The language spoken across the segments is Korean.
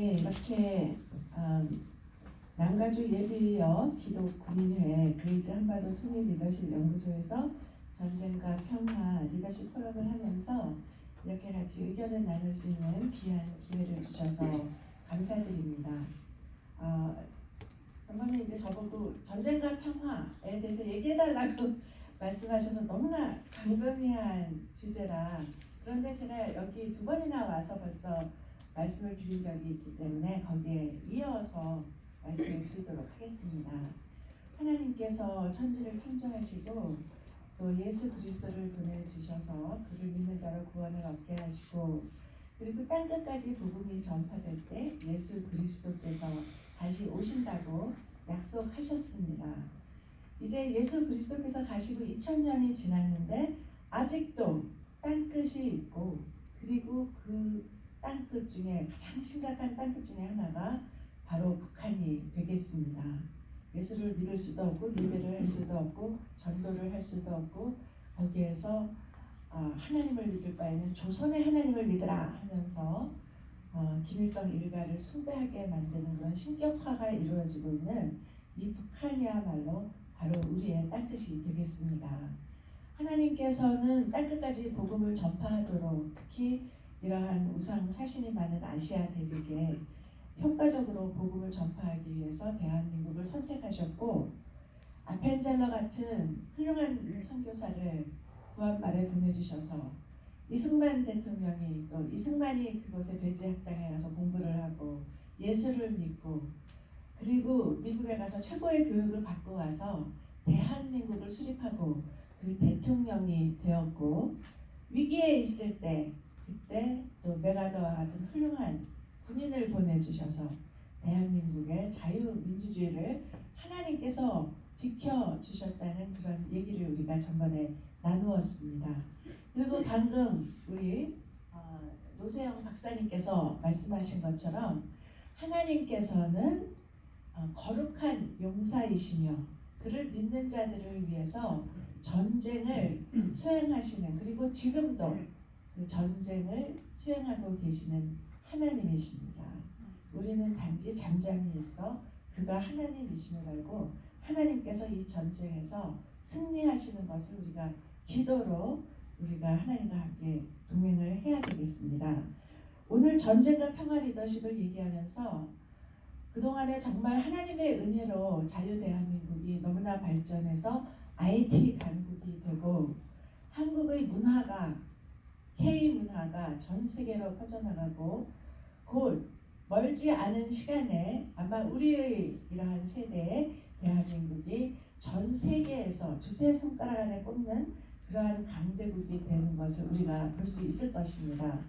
네, 이렇게 남가주 예비역 기독 군인회 그레이트 한반도 통일 리더십 연구소에서 전쟁과 평화 리더십 포럼을 하면서 이렇게 같이 의견을 나눌 수 있는 귀한 기회를 주셔서 감사드립니다. 한번은 이제 저보고 전쟁과 평화에 대해서 얘기해달라고 말씀하셔서 너무나 광범위한 주제라, 그런데 제가 여기 두 번이나 와서 벌써 말씀을 드린 적이 있기 때문에 거기에 이어서 말씀을 드리도록 하겠습니다. 하나님께서 천지를 창조하시고 또 예수 그리스도를 보내주셔서 그를 믿는 자로 구원을 얻게 하시고, 그리고 땅끝까지 복음이 전파될 때 예수 그리스도께서 다시 오신다고 약속하셨습니다. 이제 예수 그리스도께서 가시고 2000년이 지났는데 아직도 땅끝이 있고, 그리고 그 땅끝 중에 가장 심각한 땅끝 중에 하나가 바로 북한이 되겠습니다. 예수를 믿을 수도 없고 예배를 할 수도 없고 전도를 할 수도 없고, 거기에서 하나님을 믿을 바에는 조선의 하나님을 믿으라 하면서 김일성 일가를 숭배하게 만드는 그런 신격화가 이루어지고 있는 이 북한이야말로 바로 우리의 땅끝이 되겠습니다. 하나님께서는 땅끝까지 복음을 전파하도록, 특히 이러한 우상 사신이 많은 아시아 대륙에 효과적으로 복음을 전파하기 위해서 대한민국을 선택하셨고, 아펜셀러 같은 훌륭한 선교사를 구한말에 보내주셔서 이승만 대통령이, 또 이승만이 그곳에 배지학당에 가서 공부를 하고 예수를 믿고, 그리고 미국에 가서 최고의 교육을 받고 와서 대한민국을 수립하고 그 대통령이 되었고, 위기에 있을 때 그때 또 메가더와 같은 훌륭한 군인을 보내주셔서 대한민국의 자유민주주의를 하나님께서 지켜주셨다는 그런 얘기를 우리가 전번에 나누었습니다. 그리고 방금 우리 노세영 박사님께서 말씀하신 것처럼 하나님께서는 거룩한 용사이시며 그를 믿는 자들을 위해서 전쟁을 수행하시는, 그리고 지금도 그 전쟁을 수행하고 계시는 하나님이십니다. 우리는 단지 잠잠히 있어 그가 하나님이심을 알고 하나님께서 이 전쟁에서 승리하시는 것을 우리가 기도로 우리가 하나님과 함께 동행을 해야 되겠습니다. 오늘 전쟁과 평화 리더십을 얘기하면서 그동안에 정말 하나님의 은혜로 자유대한민국이 너무나 발전해서 IT 강국이 되고, 한국의 문화가, K문화가 전 세계로 퍼져나가고, 곧 멀지 않은 시간에 아마 우리의 이러한 세대에 대한민국이 전 세계에서 두세 손가락 안에 꼽는 그러한 강대국이 되는 것을 우리가 볼 수 있을 것입니다.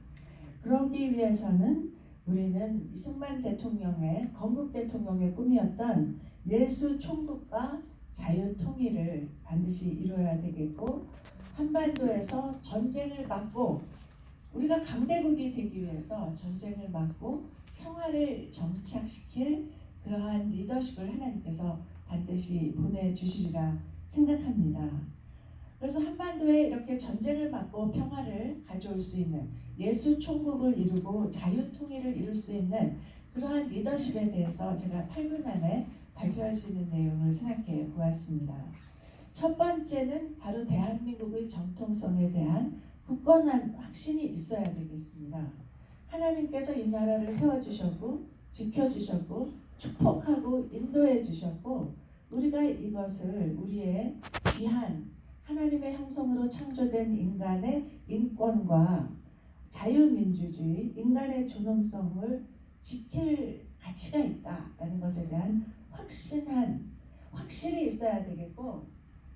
그러기 위해서는 우리는 이승만 대통령의, 건국 대통령의 꿈이었던 예수 총국과 자유 통일을 반드시 이루어야 되겠고, 한반도에서 전쟁을 막고, 우리가 강대국이 되기 위해서 전쟁을 막고 평화를 정착시킬 그러한 리더십을 하나님께서 반드시 보내주시리라 생각합니다. 그래서 한반도에 이렇게 전쟁을 막고 평화를 가져올 수 있는, 예수 총국을 이루고 자유 통일을 이룰 수 있는 그러한 리더십에 대해서 제가 8분 안에 발표할 수 있는 내용을 생각해 보았습니다. 첫 번째는 바로 대한민국의 정통성에 대한 굳건한 확신이 있어야 되겠습니다. 하나님께서 이 나라를 세워주셨고 지켜주셨고 축복하고 인도해 주셨고, 우리가 이것을 우리의 귀한 하나님의 형성으로 창조된 인간의 인권과 자유민주주의, 인간의 존엄성을 지킬 가치가 있다라는 것에 대한 확실히 있어야 되겠고,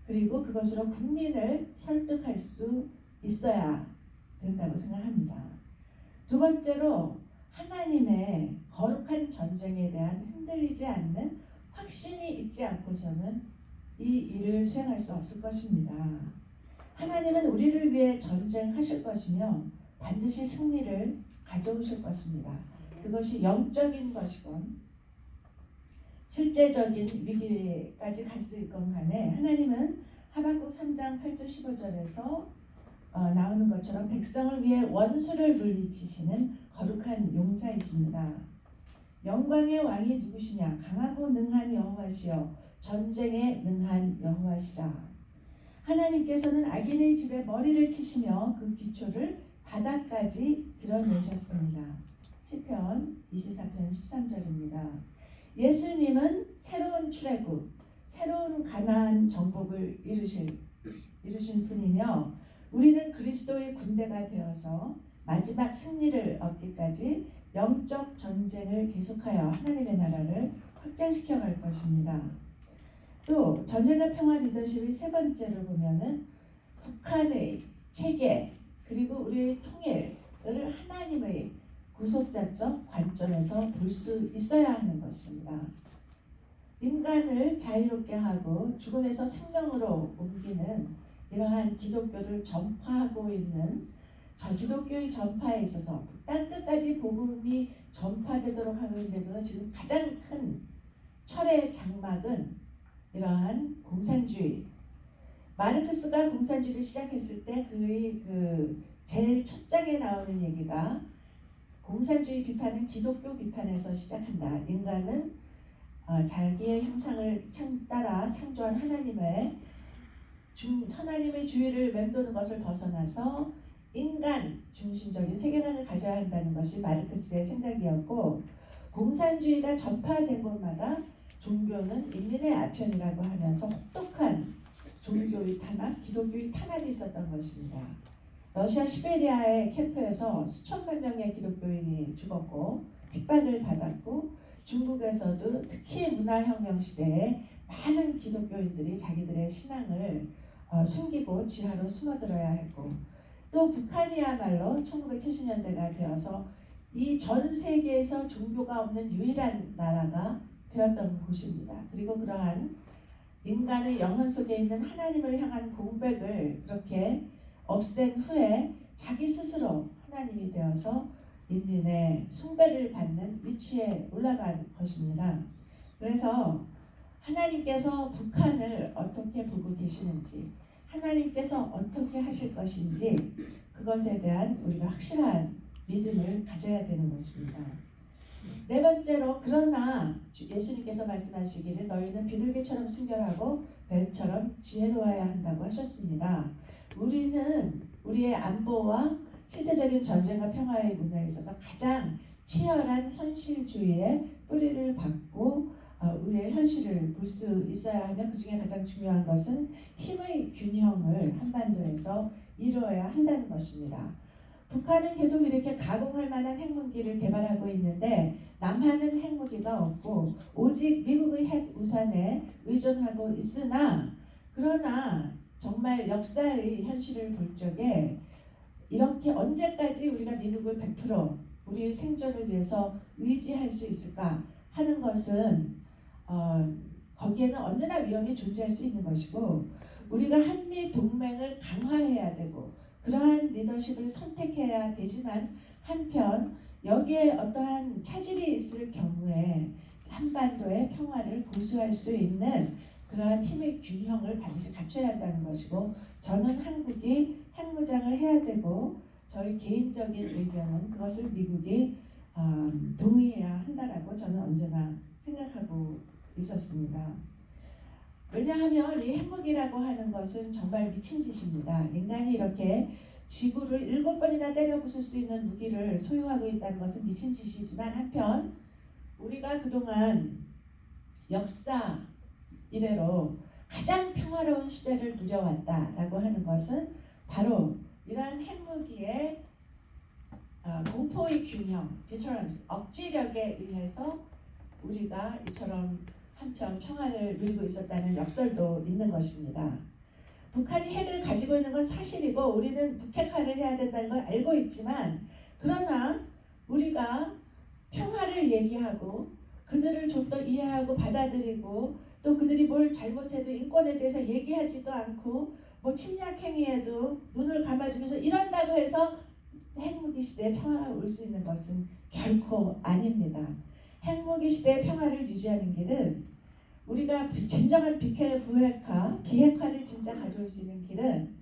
그리고 그것으로 국민을 설득할 수 있어야 된다고 생각합니다. 두 번째로 하나님의 거룩한 전쟁에 대한 흔들리지 않는 확신이 있지 않고서는 이 일을 수행할 수 없을 것입니다. 하나님은 우리를 위해 전쟁하실 것이며 반드시 승리를 가져오실 것입니다. 그것이 영적인 것이건 실제적인 위기까지 갈 수 있건 간에 하나님은 하박국 3장 8절 15절에서 나오는 것처럼 백성을 위해 원수를 물리치시는 거룩한 용사이십니다. 영광의 왕이 누구시냐? 강하고 능한 여호와시여 전쟁에 능한 여호와시라. 하나님께서는 악인의 집에 머리를 치시며 그 기초를 바닥까지 드러내셨습니다. 시편 24편 13절입니다. 예수님은 새로운 출애굽, 새로운 가나안 정복을 이루신 분이며 우리는 그리스도의 군대가 되어서 마지막 승리를 얻기까지 영적 전쟁을 계속하여 하나님의 나라를 확장시켜 갈 것입니다. 또 전쟁과 평화 리더십의 세 번째로 보면은 북한의 체계 그리고 우리의 통일을 하나님의 구속자적 관점에서 볼 수 있어야 하는 것입니다. 인간을 자유롭게 하고 죽음에서 생명으로 옮기는 이러한 기독교를 전파하고 있는 저 기독교의 전파에 있어서 땅끝까지 복음이 전파되도록 하는 데 있어서 지금 가장 큰 철의 장막은 이러한 공산주의. 마르크스가 공산주의를 시작했을 때 그의 제일 첫 장에 나오는 얘기가 공산주의 비판은 기독교 비판에서 시작한다. 인간은 자기의 형상을 따라 창조한 하나님의 주의를 맴도는 것을 벗어나서 인간 중심적인 세계관을 가져야 한다는 것이 마르크스의 생각이었고, 공산주의가 전파된 곳마다 종교는 인민의 아편이라고 하면서 혹독한 종교의 탄압, 기독교의 탄압이 있었던 것입니다. 러시아 시베리아의 캠프에서 수천만 명의 기독교인이 죽었고 핍박을 받았고, 중국에서도 특히 문화혁명 시대에 많은 기독교인들이 자기들의 신앙을 숨기고 지하로 숨어들어야 했고, 또 북한이야말로 1970년대가 되어서 이 전 세계에서 종교가 없는 유일한 나라가 되었던 곳입니다. 그리고 그러한 인간의 영혼 속에 있는 하나님을 향한 공백을 그렇게 없앤 후에 자기 스스로 하나님이 되어서 인민의 숭배를 받는 위치에 올라간 것입니다. 그래서 하나님께서 북한을 어떻게 보고 계시는지, 하나님께서 어떻게 하실 것인지 그것에 대한 우리가 확실한 믿음을 가져야 되는 것입니다. 네 번째로, 그러나 예수님께서 말씀하시기를 너희는 비둘기처럼 순결하고 뱀처럼 지혜로워야 한다고 하셨습니다. 우리는 우리의 안보와 실제적인 전쟁과 평화의 문화에 있어서 가장 치열한 현실주의의 뿌리를 받고 우리의 현실을 볼 수 있어야 하며, 그 중에 가장 중요한 것은 힘의 균형을 한반도에서 이루어야 한다는 것입니다. 북한은 계속 이렇게 가공할 만한 핵무기를 개발하고 있는데 남한은 핵무기가 없고 오직 미국의 핵 우산에 의존하고 있으나, 그러나 정말 역사의 현실을 볼 적에 이렇게 언제까지 우리가 미국을 100% 우리의 생존을 위해서 의지할 수 있을까 하는 것은 거기에는 언제나 위험이 존재할 수 있는 것이고, 우리가 한미 동맹을 강화해야 되고 그러한 리더십을 선택해야 되지만, 한편 여기에 어떠한 차질이 있을 경우에 한반도의 평화를 보수할 수 있는 그러한 힘의 균형을 반드시 갖춰야 한다는 것이고, 저는 한국이 핵무장을 해야 되고 저희 개인적인 의견은 그것을 미국이 동의해야 한다라고 저는 언제나 생각하고 있었습니다. 왜냐하면 이 핵무기라고 하는 것은 정말 미친 짓입니다. 인간이 이렇게 지구를 7번이나 때려 부술 수 있는 무기를 소유하고 있다는 것은 미친 짓이지만, 한편 우리가 그동안 역사 이래로 가장 평화로운 시대를 누려왔다라고 하는 것은 바로 이러한 핵무기의 공포의 균형, deterrence, 억지력에 의해서 우리가 이처럼 한편 평화를 누리고 있었다는 역설도 있는 것입니다. 북한이 핵을 가지고 있는 건 사실이고 우리는 북핵화를 해야 된다는 걸 알고 있지만, 그러나 우리가 평화를 얘기하고 그들을 좀 더 이해하고 받아들이고, 또 그들이 뭘 잘못해도 인권에 대해서 얘기하지도 않고 뭐 침략 행위에도 눈을 감아주면서 이런다고 해서 핵무기 시대에 평화가 올 수 있는 것은 결코 아닙니다. 핵무기 시대의 평화를 유지하는 길은, 우리가 진정한 비핵화를 진짜 가져올 수 있는 길은,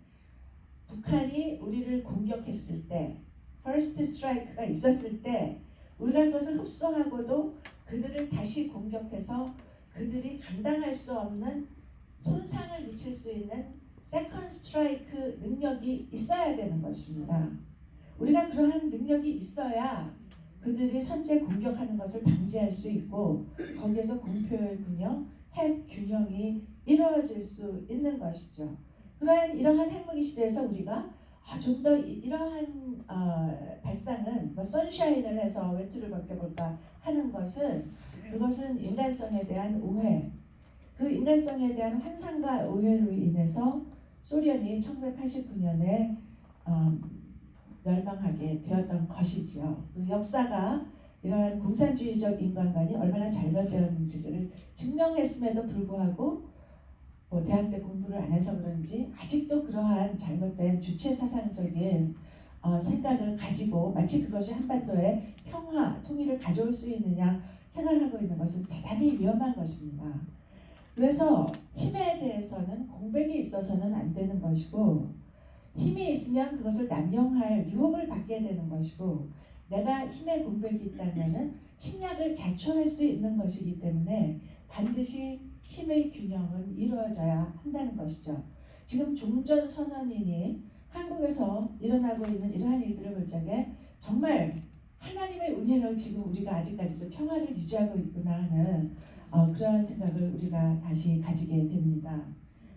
북한이 우리를 공격했을 때, first strike가 있었을 때 우리가 그것을 흡수하고도 그들을 다시 공격해서 그들이 감당할 수 없는 손상을 미칠 수 있는 세컨드 스트라이크 능력이 있어야 되는 것입니다. 우리가 그러한 능력이 있어야 그들이 선제 공격하는 것을 방지할 수 있고 거기에서 공표의 균형, 핵 균형이 이루어질 수 있는 것이죠. 이러한 핵무기 시대에서 우리가 좀 더 이러한 발상은 선샤인을 해서 외투를 벗겨볼까 하는 것은 그것은 인간성에 대한 오해, 그 인간성에 대한 환상과 오해로 인해서 소련이 1989년에 멸망하게 되었던 것이지요. 그 역사가 이러한 공산주의적 인간관이 얼마나 잘못되었는지를 증명했음에도 불구하고 대학 때 공부를 안 해서 그런지 아직도 그러한 잘못된 주체사상적인 생각을 가지고 마치 그것이 한반도의 평화, 통일을 가져올 수 있느냐 생각하고 있는 것은 대단히 위험한 것입니다. 그래서 힘에 대해서는 공백이 있어서는 안 되는 것이고 힘이 있으면 그것을 남용할 유혹을 받게 되는 것이고 내가 힘의 공백이 있다면 침략을 자초할 수 있는 것이기 때문에 반드시 힘의 균형은 이루어져야 한다는 것이죠. 지금 종전선언이니 한국에서 일어나고 있는 이러한 일들을 볼 적에 정말 하나님의 은혜로 지금 우리가 아직까지도 평화를 유지하고 있구나 하는 그러한 생각을 우리가 다시 가지게 됩니다.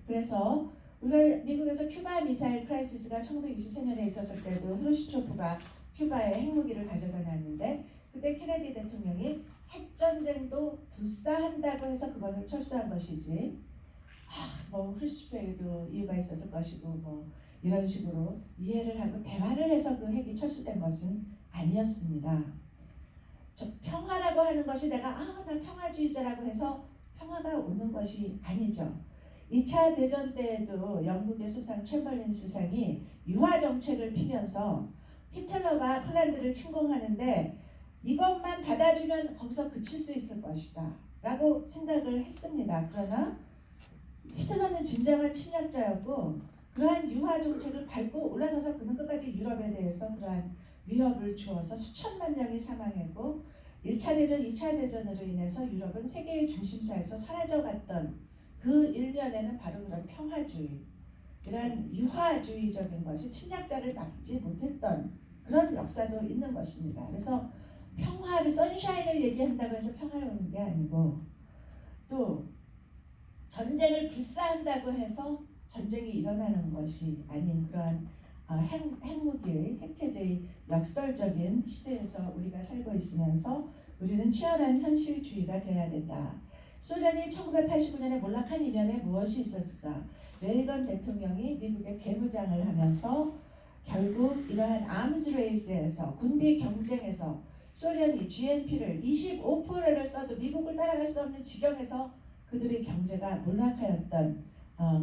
그래서 우리가 미국에서 큐바 미사일 크라이시스가 1963년에 있었을 때도 후르시초프가 큐바에 핵무기를 가져다 놨는데 그때 케네디 대통령이 핵전쟁도 불사한다고 해서 그것을 철수한 것이지 후르시초프에게도 이유가 있었을 것이고 이런 식으로 이해를 하고 대화를 해서 그 핵이 철수된 것은 아니었습니다. 평화라고 하는 것이 내가 나 평화주의자라고 해서 평화가 오는 것이 아니죠. 2차 대전 때에도 영국의 수상 챔버린 수상이 유화 정책을 피면서 히틀러가 폴란드를 침공하는데 이것만 받아주면 거기서 그칠 수 있을 것이다 라고 생각을 했습니다. 그러나 히틀러는 진정한 침략자였고 그러한 유화 정책을 밟고 올라서서 그는 끝까지 유럽에 대해서 그러한 위협을 주어서 수천만 명이 사망했고 1차 대전, 2차 대전으로 인해서 유럽은 세계의 중심사에서 사라져갔던 그 일면에는 바로 그런 평화주의, 이러한 유화주의적인 것이 침략자를 막지 못했던 그런 역사도 있는 것입니다. 그래서 평화를, 선샤인을 얘기한다고 해서 평화를 오는 게 아니고 또 전쟁을 불사한다고 해서 전쟁이 일어나는 것이 아닌 그러한 핵무기의, 핵체제의 역설적인 시대에서 우리가 살고 있으면서 우리는 치열한 현실주의가 되어야 된다. 소련이 1989년에 몰락한 이면에 무엇이 있었을까? 레이건 대통령이 미국의 재무장을 하면서 결국 이러한 아임스 레이스에서 군비 경쟁에서 소련이 GNP를 25%를 써도 미국을 따라갈 수 없는 지경에서 그들의 경제가 몰락하였던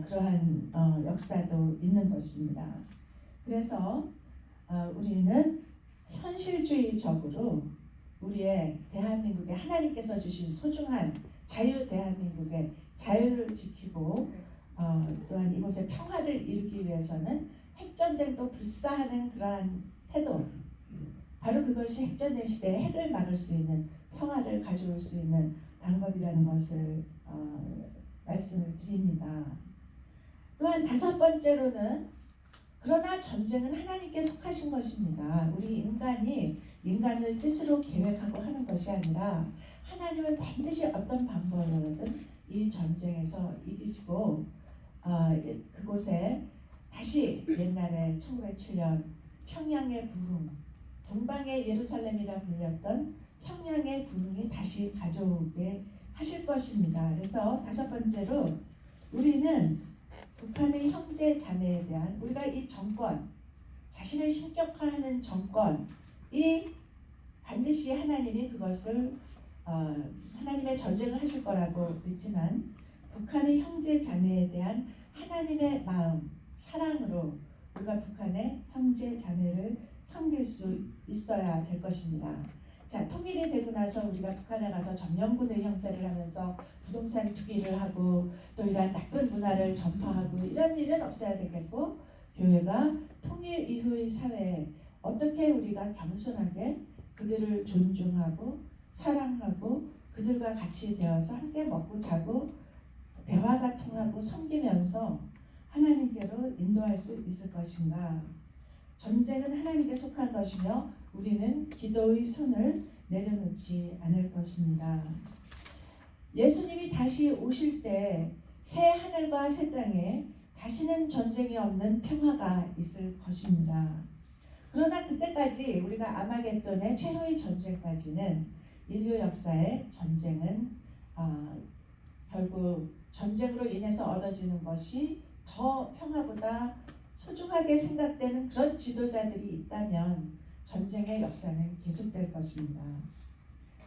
그러한 역사도 있는 것입니다. 그래서 우리는 현실주의적으로 우리의 대한민국에 하나님께서 주신 소중한 자유 대한민국의 자유를 지키고 또한 이곳의 평화를 이루기 위해서는 핵전쟁도 불사하는 그러한 태도, 바로 그것이 핵전쟁 시대에 핵을 막을 수 있는 평화를 가져올 수 있는 방법이라는 것을 말씀을 드립니다. 또한 다섯 번째로는 그러나 전쟁은 하나님께 속하신 것입니다. 우리 인간이 인간을 뜻으로 계획하고 하는 것이 아니라 하나님은 반드시 어떤 방법으로든 이 전쟁에서 이기시고 그곳에 다시 옛날에 1907년 평양의 부흥, 동방의 예루살렘이라 불렸던 평양의 부흥이 다시 가져오게 하실 것입니다. 그래서 다섯 번째로 우리는 북한의 형제 자매에 대한 우리가 이 정권, 자신을 신격화하는 정권이 반드시 하나님이 그것을 하나님의 전쟁을 하실 거라고 믿지만 북한의 형제 자매에 대한 하나님의 마음, 사랑으로 우리가 북한의 형제 자매를 섬길 수 있어야 될 것입니다. 자, 통일이 되고 나서 우리가 북한에 가서 점령군의 형세를 하면서 부동산 투기를 하고 또 이런 나쁜 문화를 전파하고 이런 일은 없어야 되겠고, 교회가 통일 이후의 사회에 어떻게 우리가 겸손하게 그들을 존중하고 사랑하고 그들과 같이 되어서 함께 먹고 자고 대화가 통하고 섬기면서 하나님께로 인도할 수 있을 것인가? 전쟁은 하나님께 속한 것이며 우리는 기도의 손을 내려놓지 않을 것입니다. 예수님이 다시 오실 때 새 하늘과 새 땅에 다시는 전쟁이 없는 평화가 있을 것입니다. 그러나 그때까지 우리가 아마겟돈의 최후의 전쟁까지는 인류 역사의 전쟁은 결국 전쟁으로 인해서 얻어지는 것이 더 평화보다 소중하게 생각되는 그런 지도자들이 있다면 전쟁의 역사는 계속될 것입니다.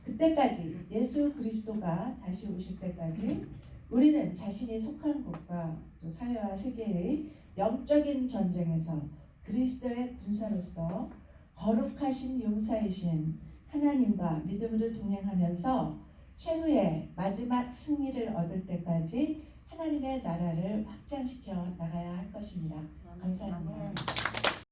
그때까지 예수 그리스도가 다시 오실 때까지 우리는 자신이 속한 곳과 또 사회와 세계의 영적인 전쟁에서 그리스도의 군사로서 거룩하신 용사이신 하나님과 믿음으로 동행하면서 최후의 마지막 승리를 얻을 때까지 하나님의 나라를 확장시켜 나가야 할 것입니다. 감사합니다.